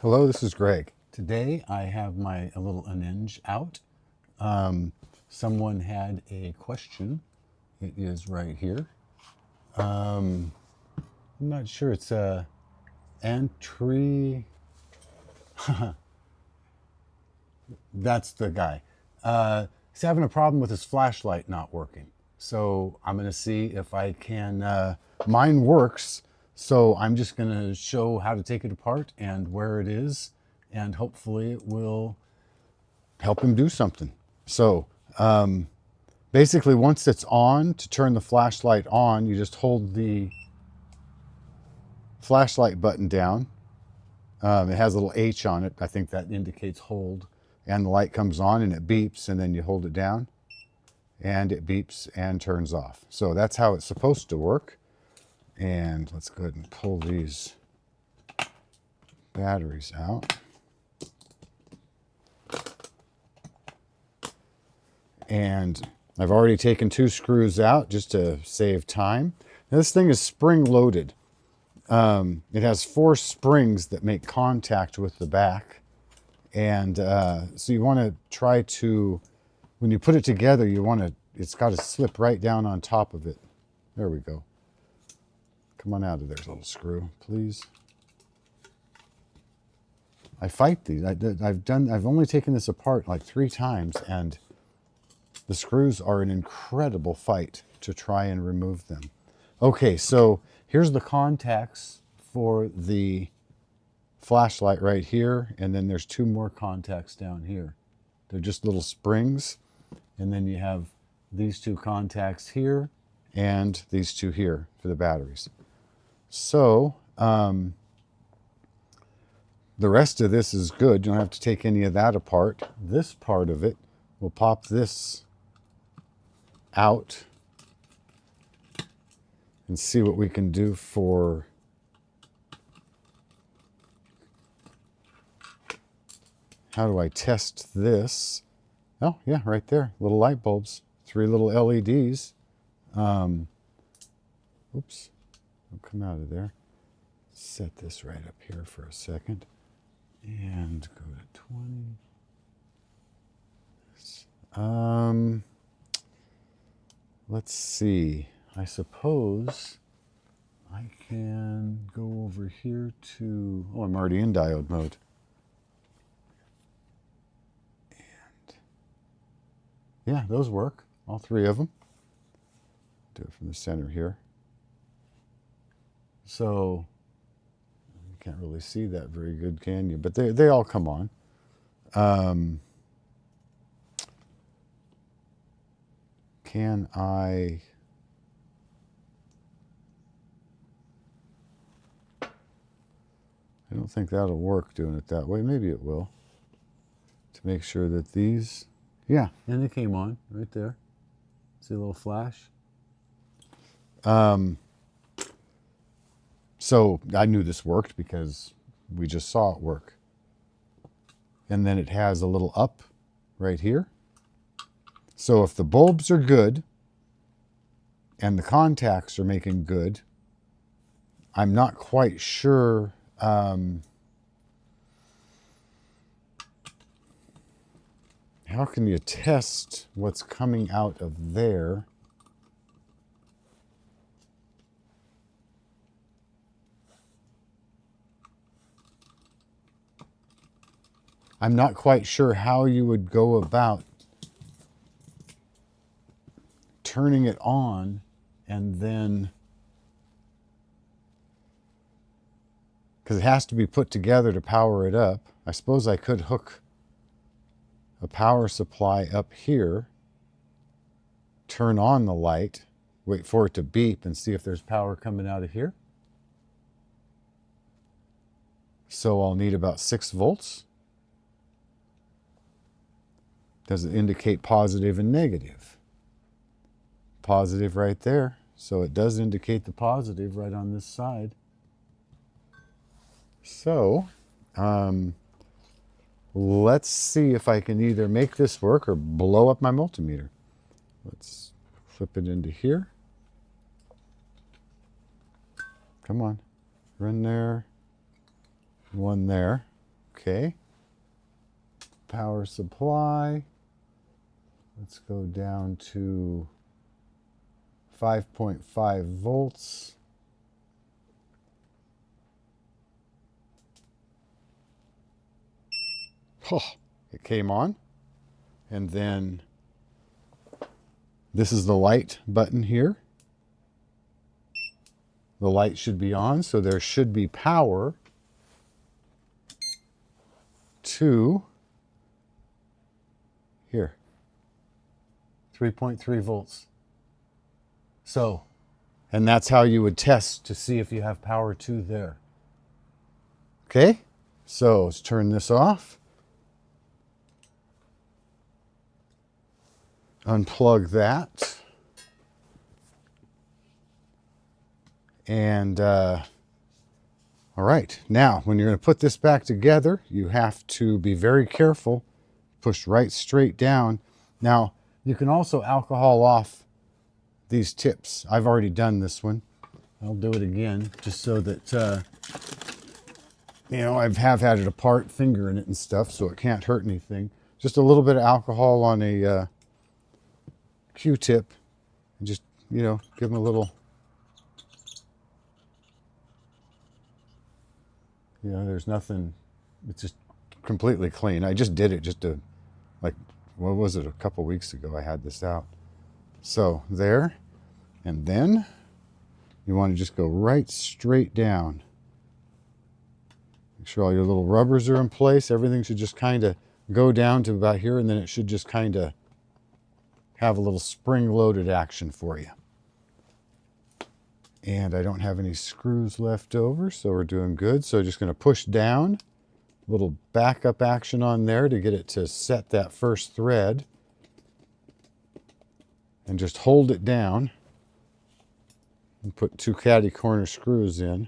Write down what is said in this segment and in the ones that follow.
Hello, this is Greg. Today I have my a little Ange out. Um, Someone had a question. It is right here. I'm not sure. It's a entry. That's the guy. He's having a problem with his flashlight not working. So I'm going to see if I can. Mine works. So I'm just going to show how to take it apart and where it is, and hopefully it will help him do something. So basically, once it's on, to turn the flashlight on, you just hold the flashlight button down. It has a little H on it. I think that indicates hold. And the light comes on and it beeps, and then you hold it down and it beeps and turns off. So that's how it's supposed to work. And let's go ahead and pull these batteries out. And I've already taken 2 screws out just to save time. Now, this thing is spring loaded. It has 4 springs that make contact with the back. And so you want to try to, when you put it together, it's got to slip right down on top of it. There we go. Come on out of there, little screw, please. I fight these. I've only taken this apart like 3 times, and the screws are an incredible fight to try and remove them. Okay, so here's the contacts for the flashlight right here, and then there's 2 more contacts down here. They're just little springs, and then you have these 2 contacts here and these 2 here for the batteries. So the rest of this is good. You don't have to take any of that apart. This part of it, we'll pop this out and see what we can do for how do I test this? Oh, yeah, right there. Little light bulbs. 3 little LEDs. Oops. Don't come out of there. Set this right up here for a second. And go to 20. Let's see. I suppose I can go over here to... Oh, I'm already in diode mode. Yeah, those work. All 3 of them. Do it from the center here. So you can't really see that very good, can you? But they all come on. Can I... I don't think that'll work doing it that way. Maybe it will. To make sure that these... Yeah, and it came on right there. See a little flash? So I knew this worked because we just saw it work. And then it has a little up right here. So if the bulbs are good and the contacts are making good, I'm not quite sure how can you test what's coming out of there? I'm not quite sure how you would go about turning it on and then, because it has to be put together to power it up. I suppose I could hook a power supply up here, turn on the light, wait for it to beep and see if there's power coming out of here. So I'll need about 6 volts. Does it indicate positive and negative? Positive right there. So it does indicate the positive right on this side. So let's see if I can either make this work or blow up my multimeter. Let's flip it into here. Come on. Run there. One there. Okay. Power supply. Let's go down to 5.5 volts. Oh, it came on. And then this is the light button here. The light should be on, so there should be power to here, 3.3 volts. So, and that's how you would test to see if you have power to there. Okay, so let's turn this off. Unplug that. And all right, now when you're going to put this back together, you have to be very careful. Push right straight down. Now, you can also alcohol off these tips. I've already done this one. I'll do it again just so that, you know, I have had it apart, finger in it and stuff, so it can't hurt anything. Just a little bit of alcohol on a Q-tip and just, you know, give them a little, you know, there's nothing, it's just completely clean. I just did it just to, like, what was it, a couple weeks ago I had this out. So there, and then you want to just go right straight down. Make sure all your little rubbers are in place. Everything should just kind of go down to about here, and then it should just kind of have a little spring-loaded action for you. And I don't have any screws left over, so we're doing good. So just going to push down, a little backup action on there to get it to set that first thread. And just hold it down. And put 2 caddy corner screws in.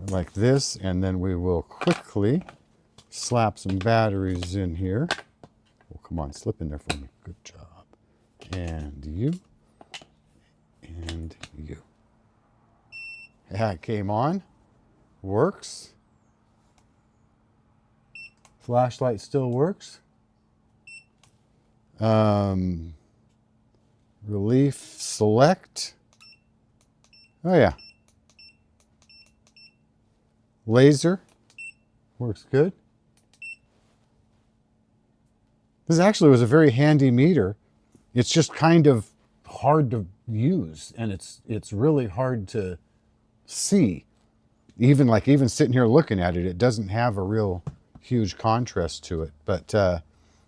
Like this, and then we will quickly slap some batteries in here. Oh, come on, slip in there for me. Good job. And you. And you. Yeah, it came on. Works. Flashlight still works. Relief select. Oh yeah. Laser. Works good. This actually was a very handy meter. It's just kind of hard to use, and it's really hard to see. Even sitting here looking at it, it doesn't have a real huge contrast to it. But a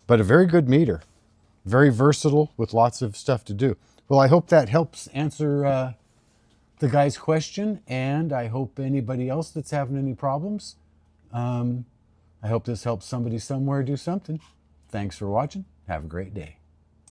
very good meter. Very versatile with lots of stuff to do. Well, I hope that helps answer the guy's question, and I hope anybody else that's having any problems. I hope this helps somebody somewhere do something. Thanks for watching. Have a great day.